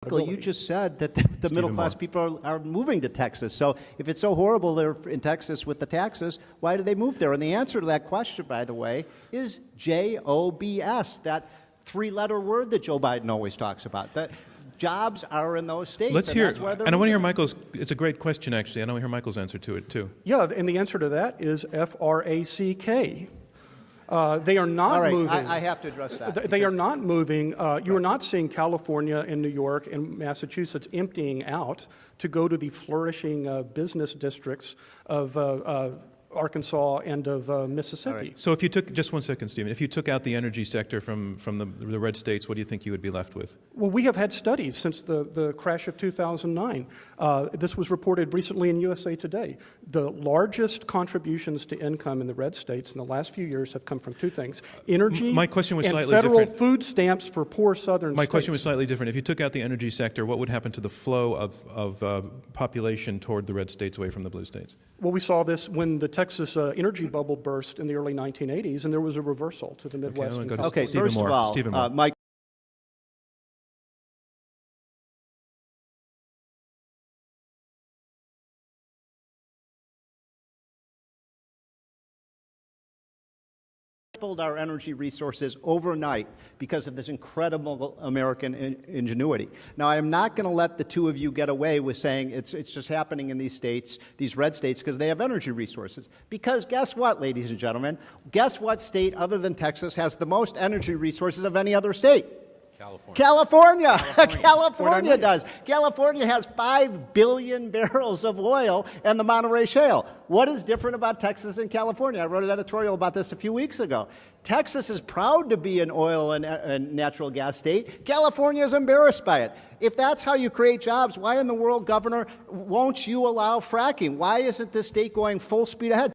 You just said that the middle-class people are moving to Texas. So if it's so horrible they're in Texas with the taxes, why do they move there? And the answer to that question, by the way, is jobs, that three-letter word that Joe Biden always talks about. That jobs are in those states. Let's hear, and I want to hear Michael's. it's a great question, actually. I want to hear Michael's answer to it, too. Yeah, and the answer to that is FRACK. They are not All right, moving. I have to address that. They are not moving. You are not seeing California and New York and Massachusetts emptying out to go to the flourishing business districts of Arkansas and of Mississippi. Right. So if you took, just one second, Stephen, if you took out the energy sector from the red states, what do you think you would be left with? Well, we have had studies since the crash of 2009. This was reported recently in USA Today. The largest contributions to income in the red states in the last few years have come from two things: energy My question was and slightly federal different. food stamps for poor southern My states. question was slightly different. If you took out the energy sector, what would happen to the flow of population toward the red states away from the blue states? Well, we saw this when the Texas energy bubble burst in the early 1980s, and there was a reversal to the Midwest. Okay, Stephen first Moore. of all, Stephen Moore. Mike. Tripled our energy resources overnight because of this incredible American ingenuity. Now, I am not going to let the two of you get away with saying it's just happening in these states, these red states, because they have energy resources. Because guess what, ladies and gentlemen? Guess what state other than Texas has the most energy resources of any other state? California. California does. California has 5 billion barrels of oil and the Monterey Shale. What is different about Texas and California? I wrote an editorial about this a few weeks ago. Texas is proud to be an oil and natural gas state. California is embarrassed by it. If that's how you create jobs, why in the world, Governor, won't you allow fracking? Why isn't this state going full speed ahead?